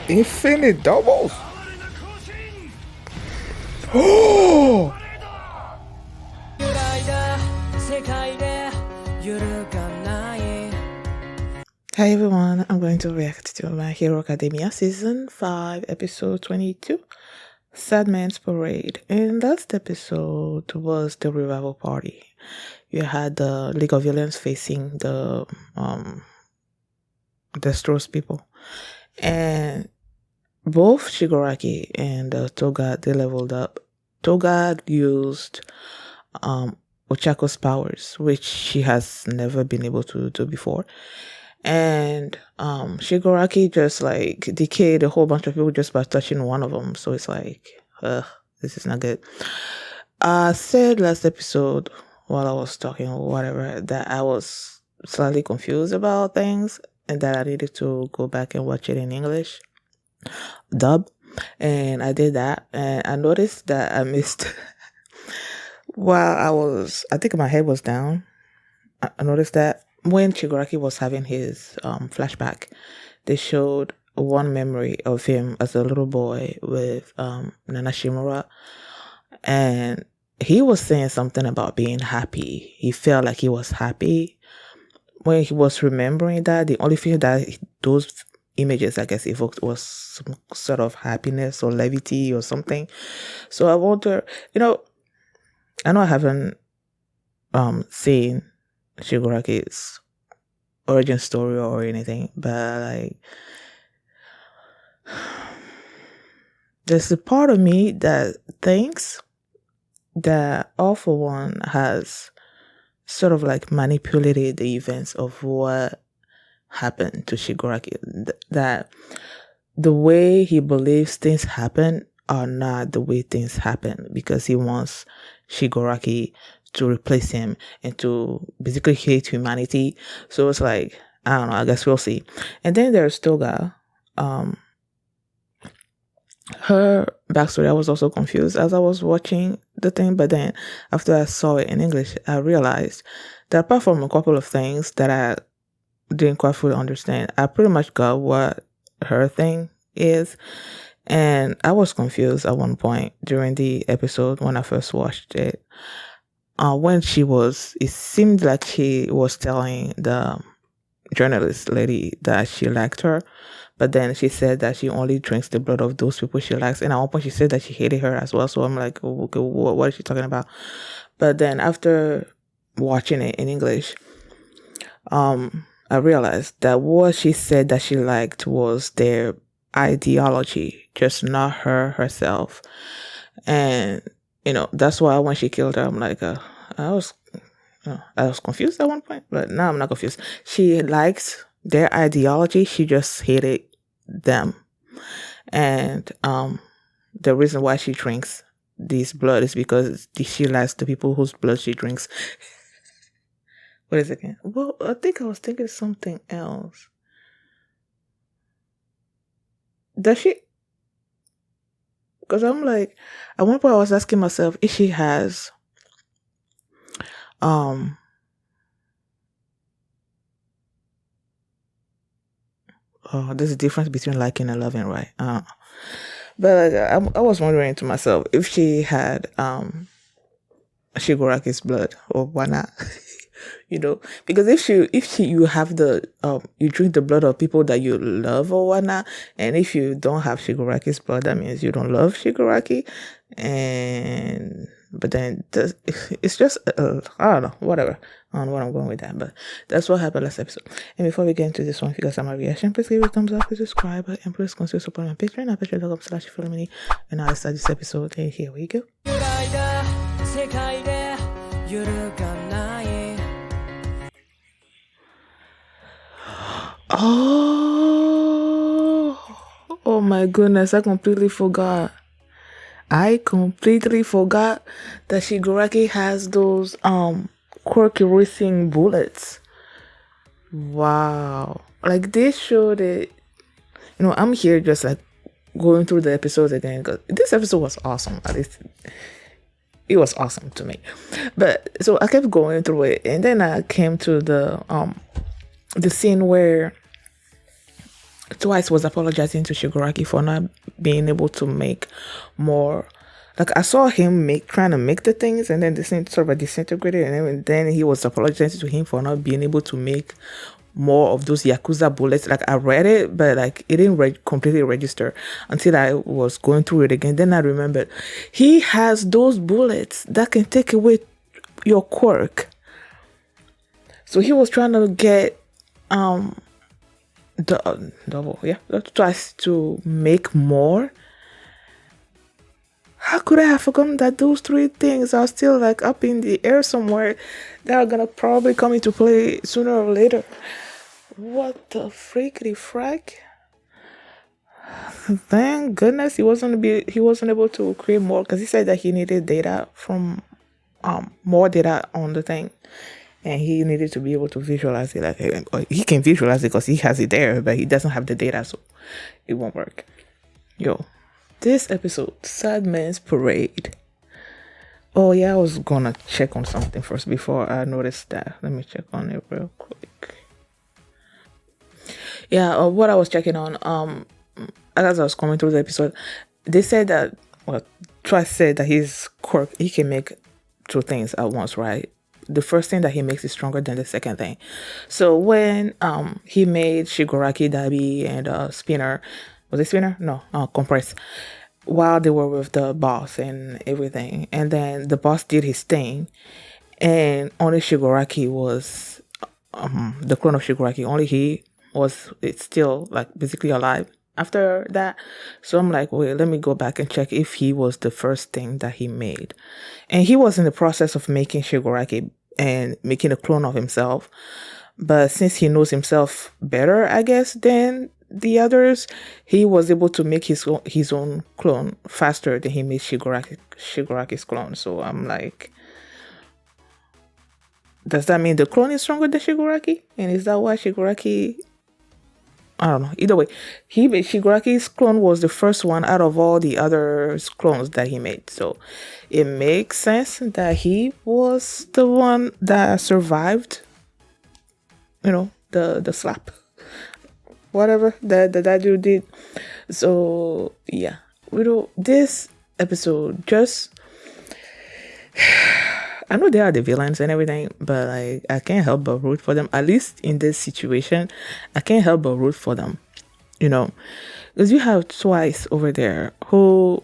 Infinite doubles. Oh! Hi everyone, I'm going to react to My Hero Academia Season 5, Episode 22, Sad Man's Parade. In last episode was the revival party. You had the League of Villains facing the Destros people. And both Shigaraki and Toga, they leveled up. Toga used Ochako's powers, which she has never been able to do before. And Shigaraki just like decayed a whole bunch of people just by touching one of them. So it's like, this is not good. I said last episode while I was talking or whatever that I was slightly confused about things and that I needed to go back and watch it in English dub. And I did that, and I noticed that I missed while I think my head was down. I noticed that when Shigaraki was having his flashback, they showed one memory of him as a little boy with Nana Shimura, and he was saying something about being happy. He felt like he was happy when he was remembering that. The only thing that those images, I guess, evoked was some sort of happiness or levity or something. So I wonder, I know I haven't seen Shiguraki's origin story or anything, but like there's a part of me that thinks that All For One has sort of like manipulated the events of what happened to Shigaraki. That the way he believes things happen are not the way things happen, because he wants Shigaraki to replace him and to basically hate humanity. So it's like, I don't know, I guess we'll see. And then there's Toga. Her backstory, I was also confused as I was watching the thing, but then after I saw it in English, I realized that apart from a couple of things that I didn't quite fully understand, I pretty much got what her thing is. And I was confused at one point during the episode when I first watched it. It seemed like she was telling the journalist lady that she liked her, but then she said that she only drinks the blood of those people she likes. And at one point she said that she hated her as well. So I'm like, oh, okay, what is she talking about? But then after watching it in English, I realized that what she said that she liked was their ideology, just not her herself. And that's why when she killed her, I'm like, I was confused at one point, but now I'm not confused. She likes their ideology. She just hated them. And the reason why she drinks this blood is because she likes the people whose blood she drinks. What is it again? Well, I think I was thinking something else. Does she? Because I'm like, at one point I was asking myself if she has there's a difference between liking and loving, right? But I was wondering to myself if she had Shiguraki's blood or why not. Because if you have you drink the blood of people that you love or whatnot, and if you don't have Shiguraki's blood, that means you don't love Shigaraki. But then it's just I don't know, whatever. I don't know what I'm going with that, but that's what happened last episode. And before we get into this one, if you guys have my reaction, please give it a thumbs up, please subscribe, and please consider supporting my Patreon at patreon.com/filmini. And now let's start this episode. And here we go. Oh my goodness, I completely forgot. that Shigaraki has those quirky racing bullets. Wow. Like they showed it. I'm here just like going through the episodes again because this episode was awesome. At least it was awesome to me. But so I kept going through it, and then I came to the scene where Twice was apologizing to Shigaraki for not being able to make more. Like I saw him trying to make the things, and then the thing sort of disintegrated, and then he was apologizing to him for not being able to make more of those Yakuza bullets. Like I read it, but like it didn't completely register until I was going through it again. Then I remembered he has those bullets that can take away your quirk. So he was trying to get double, yeah, twice to make more. How could I have forgotten that those three things are still like up in the air somewhere that are gonna probably come into play sooner or later? What the freakity frack? Thank goodness he wasn't able to create more, because he said that he needed data from more data on the thing, and he needed to be able to visualize it. Like he can visualize it because he has it there, but he doesn't have the data, so it won't work. Yo, this episode, Sad Man's Parade. Oh yeah, I was gonna check on something first before I noticed that. Let me check on it real quick. Yeah, what I was checking on, as I was coming through the episode, they said that, well, Twice said that his quirk, he can make two things at once, right? The first thing that he makes is stronger than the second thing. So when he made Shigaraki, Dabi, and Spinner, was it Spinner? No, Compress, while they were with the boss and everything, and then the boss did his thing, and only Shigaraki was the clone of Shigaraki. Only he was, it's still like basically alive after that. So I'm like, wait, let me go back and check if he was the first thing that he made. And he was in the process of making Shigaraki and making a clone of himself. But since he knows himself better, I guess, than the others, he was able to make his own clone faster than he made Shigaraki's clone. So I'm like, does that mean the clone is stronger than Shigaraki? And is that why Shigaraki, I don't know. Either way, Shigaraki's clone was the first one out of all the other clones that he made. So it makes sense that he was the one that survived, the slap. Whatever that dude did. So yeah. This episode just, I know they are the villains and everything, but like I can't help but root for them. At least in this situation, I can't help but root for them. Because you have Twice over there who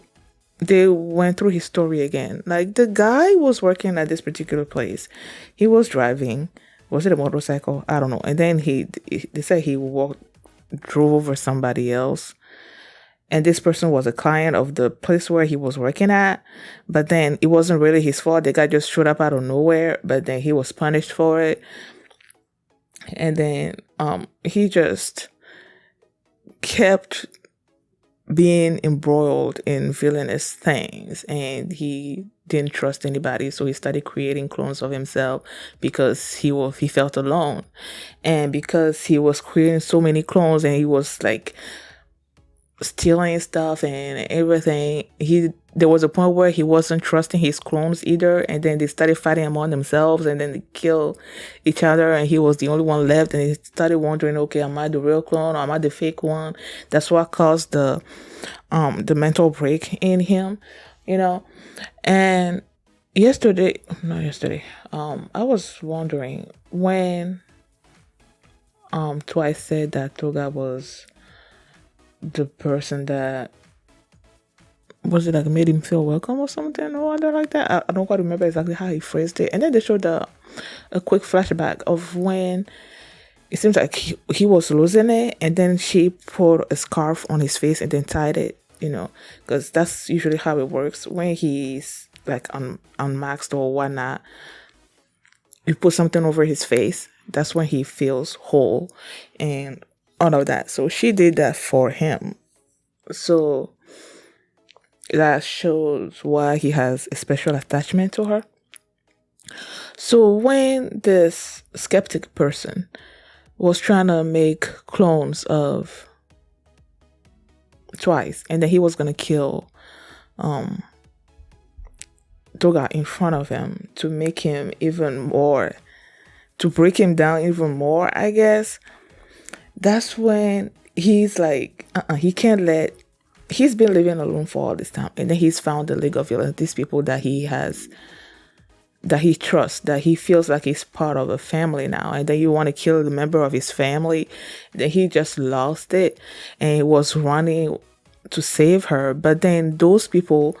they went through his story again. Like the guy was working at this particular place. He was driving. Was it a motorcycle? I don't know. And then they said he drove over somebody else. And this person was a client of the place where he was working at. But then it wasn't really his fault. The guy just showed up out of nowhere. But then he was punished for it. And then he just kept being embroiled in villainous things. And he didn't trust anybody. So he started creating clones of himself because he felt alone. And because he was creating so many clones and he was like stealing stuff and everything, there was a point where he wasn't trusting his clones either, and then they started fighting among themselves, and then they killed each other, and he was the only one left, and he started wondering, okay, am I the real clone or am I the fake one? That's what caused the mental break in him, and I was wondering when Twice said that Toga was the person that, was it like made him feel welcome or something or other like that? I don't quite remember exactly how he phrased it. And then they showed a quick flashback of when it seems like he was losing it, and then she put a scarf on his face and then tied it, because that's usually how it works when he's like unmaxed or whatnot. You put something over his face, that's when he feels whole and all of that. So she did that for him. So that shows why he has a special attachment to her. So when this skeptic person was trying to make clones of Twice, and then he was gonna kill Toga in front of him to make him even more, to break him down even more, I guess. That's when he's like, he can't let. He's been living alone for all this time, and then he's found the League of Villains. These people that he has, that he trusts, that he feels like he's part of a family now, and then you want to kill the member of his family. Then he just lost it, and he was running to save her. But then those people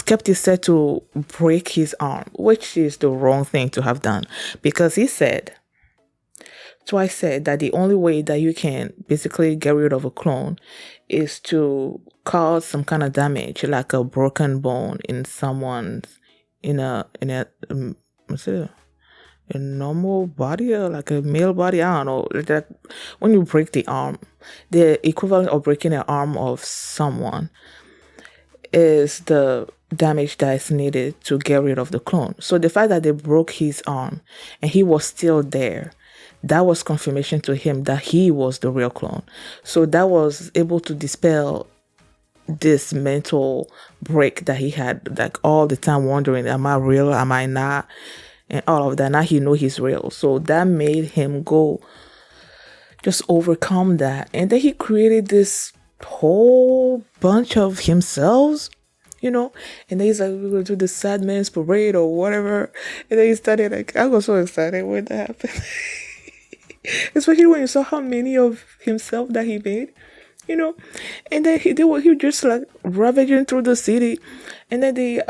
kept his set to break his arm, which is the wrong thing to have done, because he said twice said that the only way that you can basically get rid of a clone is to cause some kind of damage, like a broken bone in someone's what's it, a normal body, or like a male body. I don't know. That when you break the arm, the equivalent of breaking an arm of someone is the damage that is needed to get rid of the clone. So the fact that they broke his arm and he was still there, that was confirmation to him that he was the real clone. So that was able to dispel this mental break that he had, like all the time wondering, am I real? Am I not? And all of that. Now he know he's real. So that made him go just overcome that. And then he created this whole bunch of himself, and then he's like, we're gonna do the sad man's parade or whatever. And then he started, like, I was so excited when that happened. Especially when you saw how many of himself that he made, and then he was just like ravaging through the city. And then the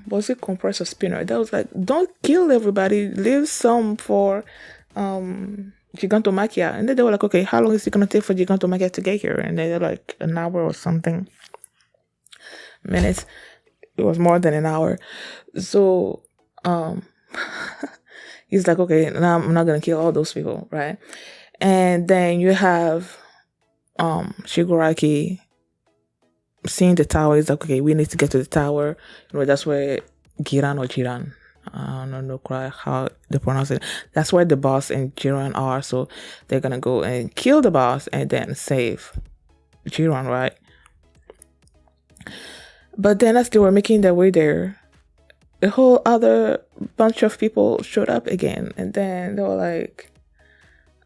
was it compressor spinner that was like, don't kill everybody, leave some for Gigantomachia. And then they were like, okay, how long is it gonna take for Gigantomachia to get here? And they're like, an hour or something minutes. It was more than an hour. So he's like, okay, now I'm not gonna kill all those people, right? And then you have Shigaraki seeing the tower. He's like, okay, we need to get to the tower. That's where Jiran, I don't know quite how they pronounce it. That's where the boss and Jiran are. So they're gonna go and kill the boss and then save Jiran, right? But then as they were making their way there, a whole other bunch of people showed up again, and then they were like,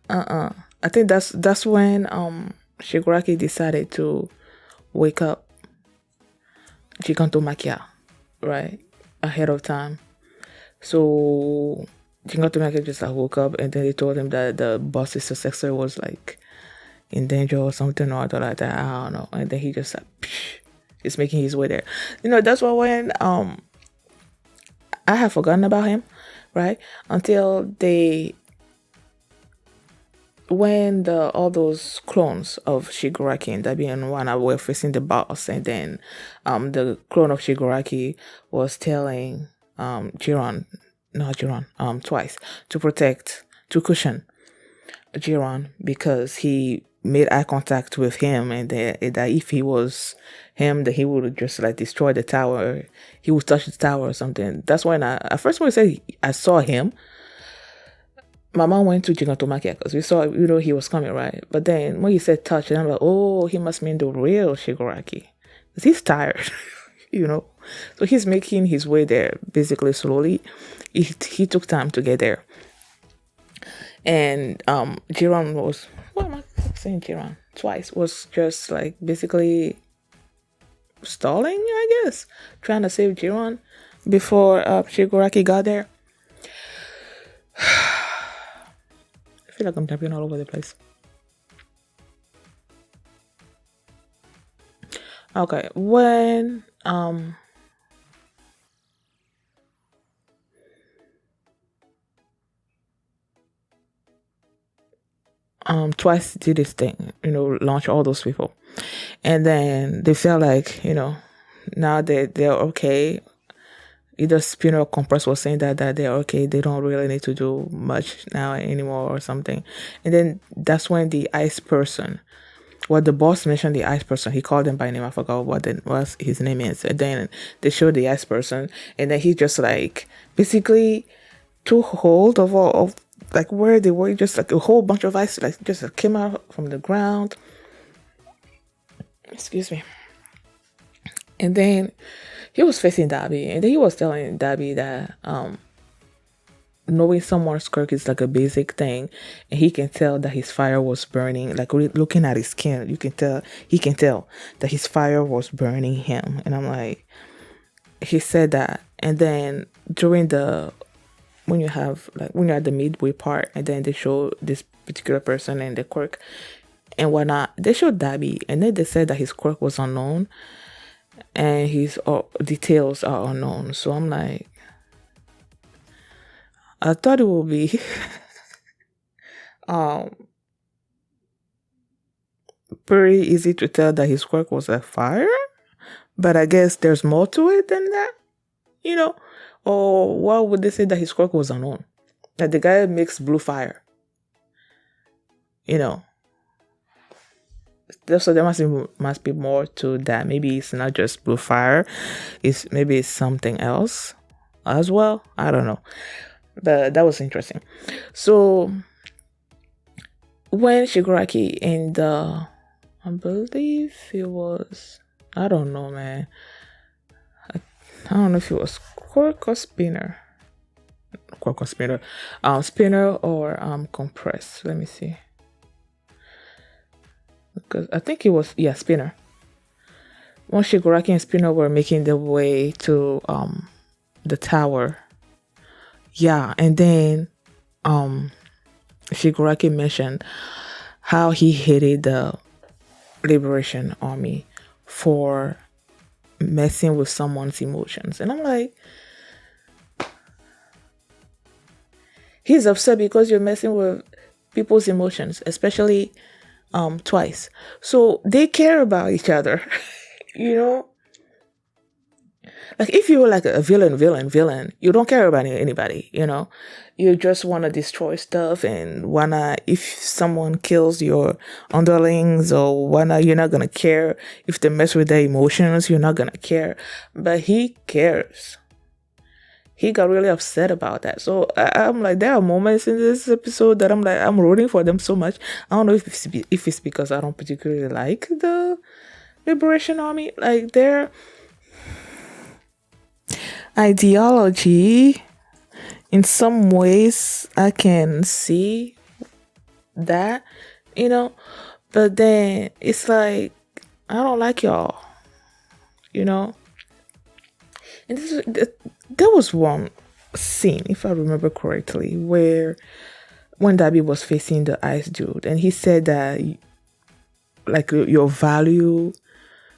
I think that's when Shigaraki decided to wake up Gigantomachia, right, ahead of time. So Gigantomachia just like woke up, and then they told him that the boss's successor was like in danger or something or other like that. I don't know. And then he just like, is making his way there. That's why when I have forgotten about him, right? Until when all those clones of Shigaraki and Dabi and Wana were facing the boss, and then the clone of Shigaraki was telling twice to cushion Jiran, because he made eye contact with him, and that if he was him, that he would just like destroy the tower. He would touch the tower or something. That's when at first when I said I saw him, my mom went to Gigantomachia because we saw, he was coming, right? But then when he said touch, and I'm like, oh, he must mean the real Shigaraki, because he's tired, So he's making his way there basically slowly. He took time to get there. And Jiran was, what am I saying? Jiran twice was just like basically stalling, I guess, trying to save Jiran before Shigaraki got there. I feel like I'm jumping all over the place. Okay, when twice did this thing, launch all those people, and then they felt like, now they're okay. Either Spinner or Compress was saying that they're okay, they don't really need to do much now anymore or something. And then that's when the ice person, the boss mentioned the ice person, he called him by name, I forgot what his name is. And then they showed the ice person, and then he just like basically took hold of all of like where they were, just like a whole bunch of ice like just came out from the ground. Excuse me. And then he was facing Dabi, and then he was telling Dabi that knowing someone's quirk is like a basic thing, and he can tell that his fire was burning. Like looking at his skin, you can tell he can tell that his fire was burning him. And I'm like, he said that, and then during the when you have like when you're at the midway part, and then they show this particular person and the quirk and whatnot. They showed Dabby, and then they said that his quirk was unknown and his details are unknown. So I'm like, I thought it would be um pretty easy to tell that his quirk was a fire, but I guess there's more to it than that, you know? Or why would they say that his quirk was unknown? That the guy makes blue fire, you know? So there must be more to that. Maybe it's not just blue fire. Maybe it's something else as well. I don't know. But that was interesting. So when Shigaraki in the, I believe it was, I don't know, man. I don't know if it was Quark or Spinner. Quark or Spinner. Spinner or Compress. Let me see. Because I think it was, yeah, Spinner. When Shigaraki and Spinner were making their way to the tower. Yeah, and then Shigaraki mentioned how he hated the Liberation Army for messing with someone's emotions. And I'm like, he's upset because you're messing with people's emotions, especially twice. So they care about each other, you know? Like if you were like a villain, you don't care about anybody, you know? You just want to destroy stuff and wanna, if someone kills your underlings or you're not gonna care. If they mess with their emotions, you're not gonna care. But he cares. He got really upset about that. So I'm like, there are moments in this episode that I'm like, I'm rooting for them so much. I don't know if it's because I don't particularly like the Liberation Army. Like their ideology, in some ways, I can see that, you know. But then it's like, I don't like y'all, you know. And there was one scene, if I remember correctly, where when Dabby was facing the ice dude, and he said that, like, your value,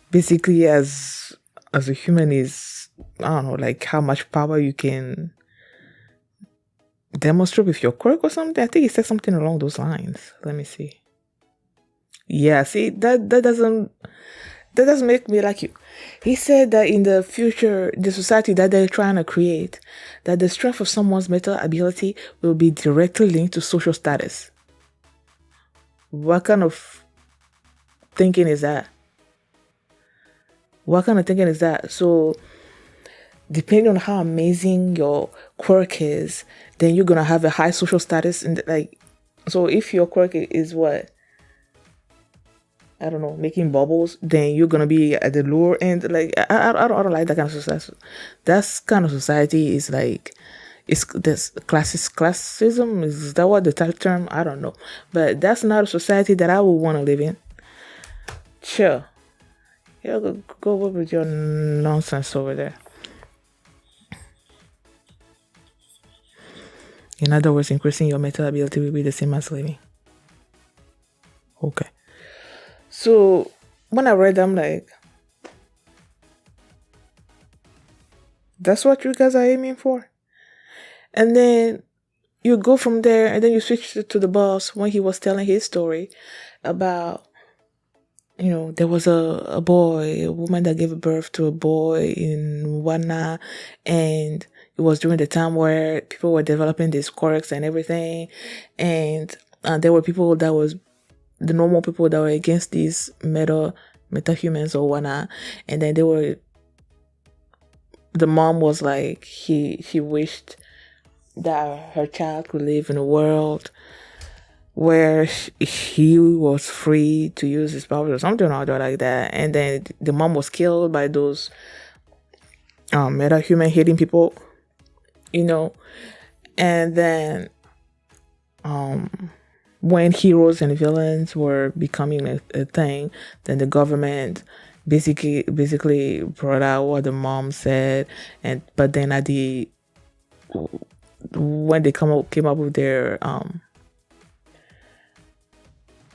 basically as a human is, I don't know, like how much power you can demonstrate with your quirk or something. I think he said something along those lines. Let me see. Yeah, see, that doesn't make me like you. He said that in the future, the society that they're trying to create, that the strength of someone's mental ability will be directly linked to social status. What kind of thinking is that? What kind of thinking is that? So, depending on how amazing your quirk is, then you're gonna have a high social status. And like, so if your quirk is what? I don't know, making bubbles, then you're gonna be at the lower end. Like I don't like that kind of society. That kind of society is like, it's this classism. Is that what the term? I don't know, but that's not a society that I would want to live in. Sure, yeah, go with your nonsense over there. In other words, increasing your mental ability will be the same as living. Okay. So when I read, I'm like, that's what you guys are aiming for? And then you go from there, and then you switch to the boss when he was telling his story about, you know, there was a woman that gave birth to a boy in Wana, and it was during the time where people were developing these quirks and everything, and there were people that was the normal people that were against these meta humans or whatnot, and then the mom was like, she wished that her child could live in a world where he was free to use his powers or something or other like that. And then the mom was killed by those meta human hating people, you know. And then when heroes and villains were becoming a thing, then the government basically brought out what the mom said, and but then at the when they came up with their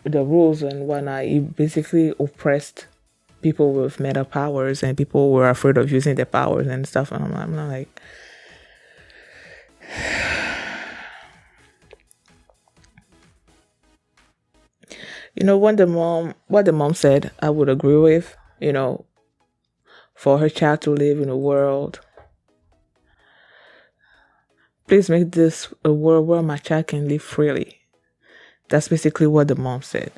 the rules and whatnot, it basically oppressed people with meta powers, and people were afraid of using their powers and stuff. And I'm not like, when what the mom said, I would agree with. For her child to live in a world, please make this a world where my child can live freely. That's basically what the mom said.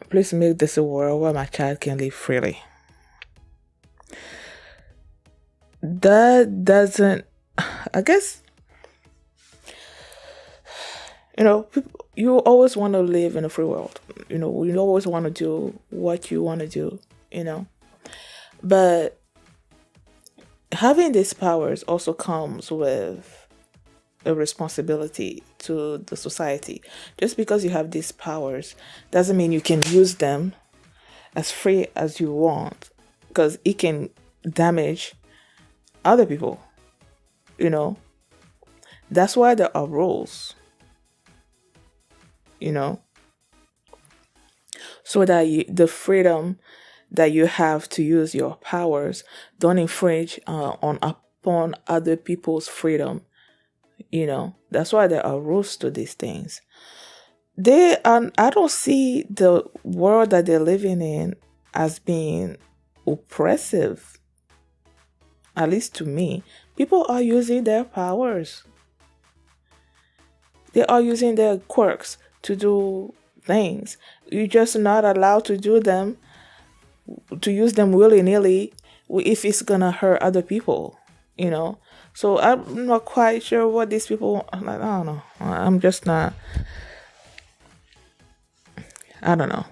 Please make this a world where my child can live freely. That doesn't, I guess, you always want to live in a free world. You always want to do what you want to do. But having these powers also comes with a responsibility to the society. Just because you have these powers doesn't mean you can use them as free as you want, because it can damage other people. That's why there are rules. So that the freedom that you have to use your powers don't infringe upon other people's freedom. That's why there are rules to these things. I don't see the world that they're living in as being oppressive. At least to me, people are using their powers. They are using their quirks to do things. You're just not allowed to use them willy-nilly if it's gonna hurt other people. So I'm not quite sure what these people, I don't know. I'm just not, I don't know.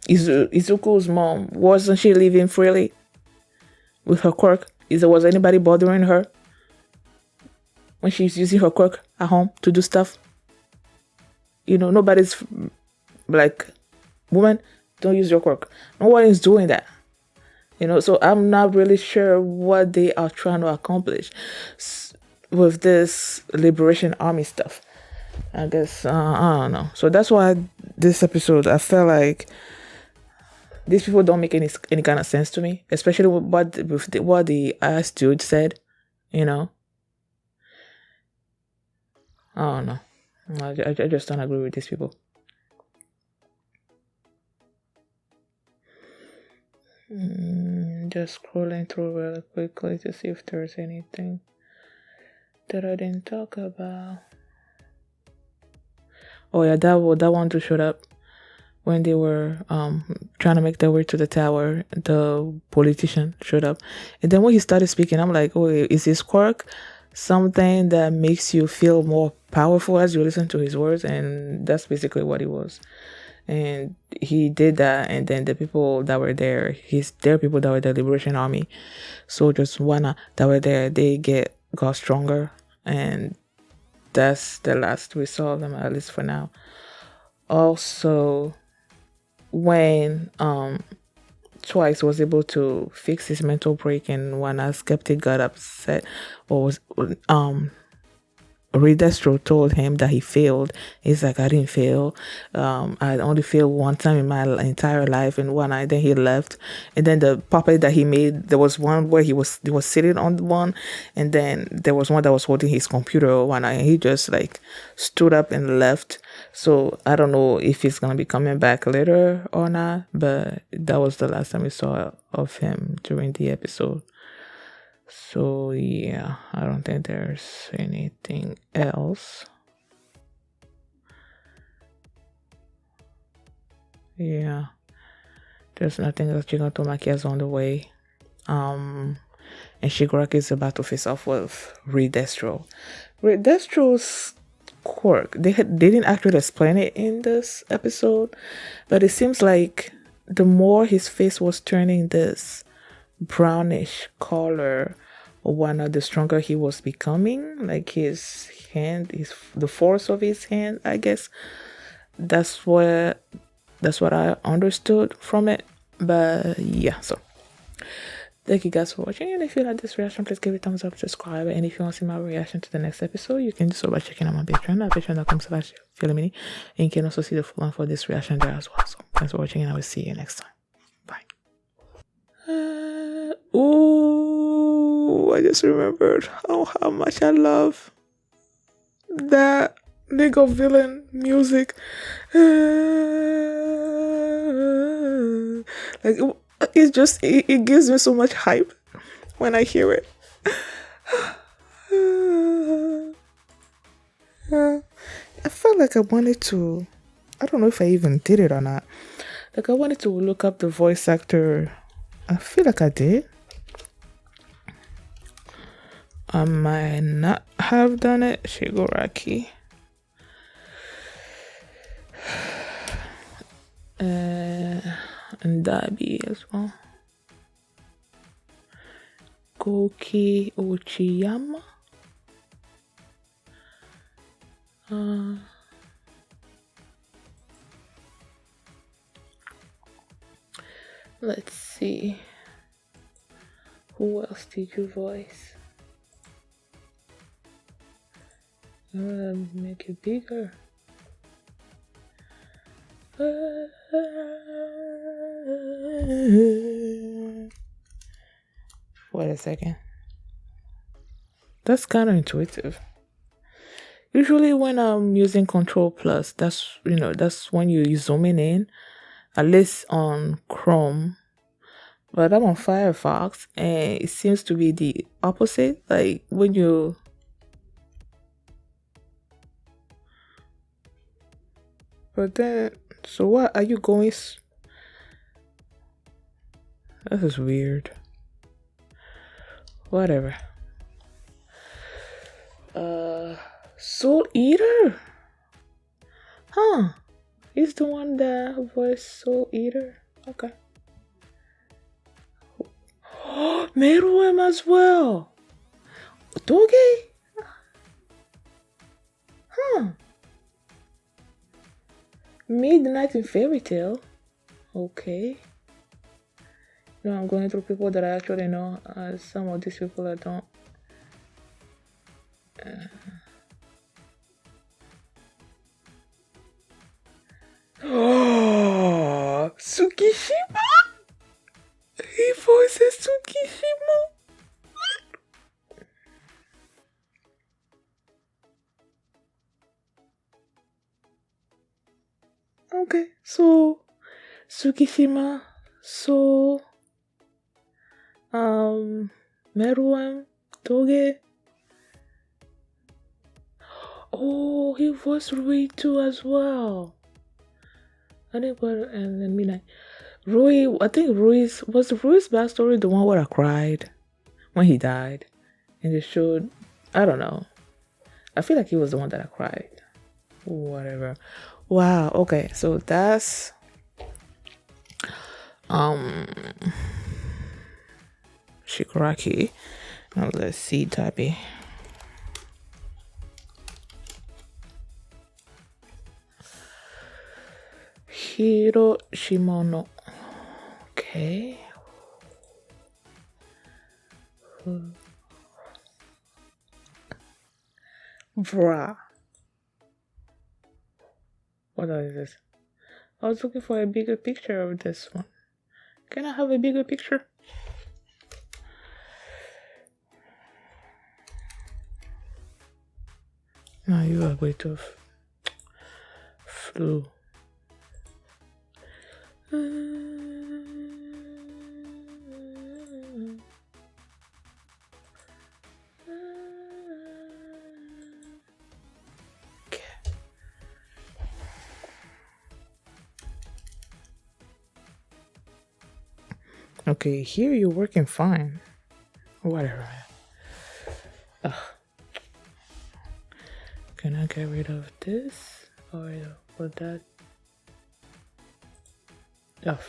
Izuku's mom, wasn't she living freely with her quirk? Was anybody bothering her when she's using her quirk at home to do stuff? Nobody's like, woman, don't use your quirk. No one is doing that. So I'm not really sure what they are trying to accomplish with this Liberation Army stuff. I guess, I don't know. So that's why this episode, I felt like these people don't make any kind of sense to me, especially with what the ass dude said. I don't know. I just don't agree with these people. Just scrolling through really quickly to see if there's anything that I didn't talk about. Oh yeah, that one too showed up when they were trying to make their way to the tower. The politician showed up, and then when he started speaking, I'm like, oh, is his quirk something that makes you feel more powerful as you listen to his words? And that's basically what it was. And he did that, and then the people that were there, there are people that were the Liberation Army soldiers, that were there, they got stronger, and that's the last we saw of them, at least for now. Also, when Twice was able to fix his mental break, and when a skeptic got upset, or was Redestro told him that he failed. He's like, I didn't fail. I only failed one time in my entire life, and one night. Then he left, and then the puppet that he made, there was one where he was sitting on one, and then there was one that was holding his computer one night, and he just like stood up and left. So I don't know if he's gonna be coming back later or not, but that was the last time we saw of him during the episode. So yeah, I don't think there's anything else. Yeah, there's nothing else. Gigantomachia is on the way. And Shigaraki is about to face off with Redestro. Redestro's quirk, they didn't actually explain it in this episode, but it seems like the more his face was turning this brownish color one, the stronger he was becoming, like his hand, the force of his hand, I guess. That's what that's what I understood from it. But yeah, so thank you guys for watching. And if you like this reaction, please give it a thumbs up, subscribe. And if you want to see my reaction to the next episode, you can do so by checking out my Patreon at patreon.com/Philomini. And you can also see the full one for this reaction there as well. So thanks for watching, and I will see you next time. Bye. I just remembered how much I love that League of Villain music. Like it gives me so much hype when I hear it. I felt like I wanted to. I don't know if I even did it or not. Like I wanted to look up the voice actor. I feel like I did. I might not have done it. Shigaraki. And Dabi as well. Koki Uchiyama. Let's see. Who else did you voice? I'm gonna make it bigger. Wait a second. That's kind of intuitive. Usually when I'm using Control Plus, that's when you zooming in, at least on Chrome. But I'm on Firefox and it seems to be the opposite. Like when you But then, so what are you going? This is weird. Whatever. Soul Eater? Huh. He's the one that voiced Soul Eater. Okay. Oh, Meruem as well. Doge? Huh. Midnight in Fairy Tale. Okay. No, I'm going through people that I actually know. Some of these people I don't. Oh, Tsukishima! He voices Tsukishima! Okay, so Tsukishima, so Meruem, Toge. Oh, he voiced Rui too as well. I think and then Midnight. Rui, I think Rui's backstory the one where I cried when he died, and they showed. I don't know. I feel like he was the one that I cried. Whatever. Wow. Okay. So that's Shigaraki. Now let's see Tabi. Hiro Shimono. Okay. Bruh. What is this? I was looking for a bigger picture of this one. Can I have a bigger picture? No, you are way too flew. Okay, here you're working fine. Whatever. Ugh. Can I get rid of this? Or that? Ugh.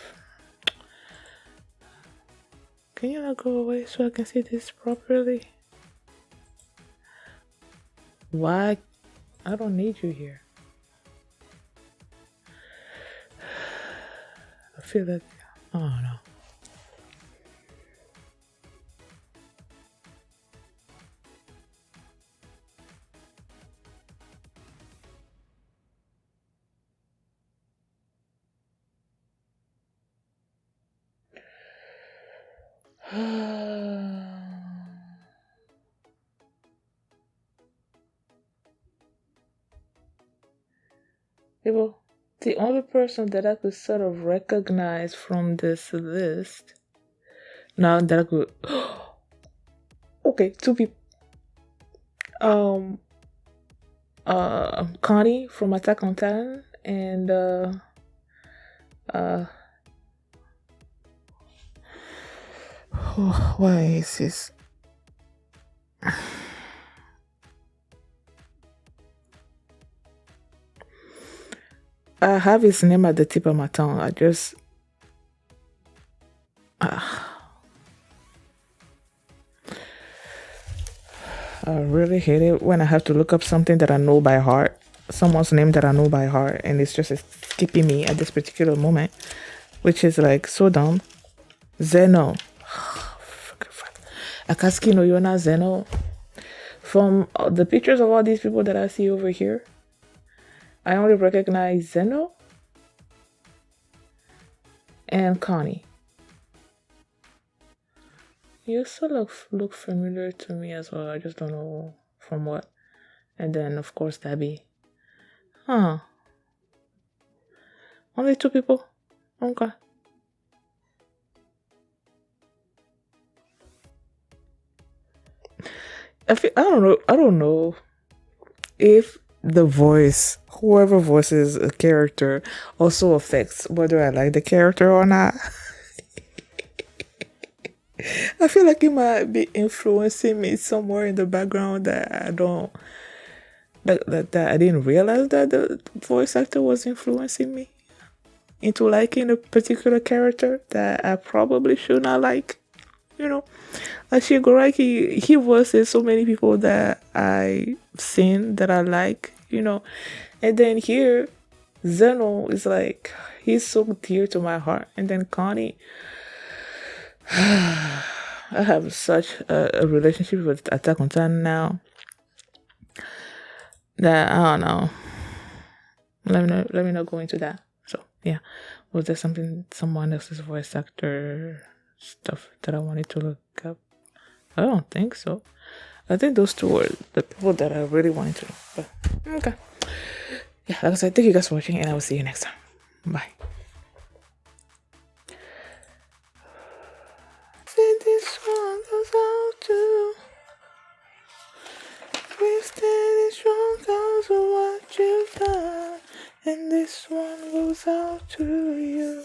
Can you not go away so I can see this properly? Why? I don't need you here. I feel like, I don't know. People, the only person that I could sort of recognize from this list, now that I could, okay, two people. Connie from Attack on Titan and why is this? I have his name at the tip of my tongue. I just I really hate it when I have to look up something that I know by heart, someone's name that I know by heart, and it's just skipping me at this particular moment, which is like so dumb. Zeno. Akatsuki no Yona Zeno. From the pictures of all these people that I see over here, I only recognize Zeno and Connie. You also look familiar to me as well. I just don't know from what. And then of course Debbie. Huh. Only two people? Okay. I don't know if the voice, whoever voices a character, also affects whether I like the character or not. I feel like it might be influencing me somewhere in the background that I don't that I didn't realize that the voice actor was influencing me into liking a particular character that I probably should not like. You know, like Shigoraki, he voices so many people that I've seen that I like. You know, and then here, Zeno is like he's so dear to my heart, and then Connie. I have such a relationship with Attack on Titan now that I don't know. Let me not go into that. So yeah, was there someone else's voice actor stuff that I wanted to look up? I don't think so. I think those two were the people that I really wanted to know. But okay. Yeah, like I said, thank you guys for watching, and I will see you next time. Bye. This one goes out to we standing strong cause of what you've done, and this one goes out to you.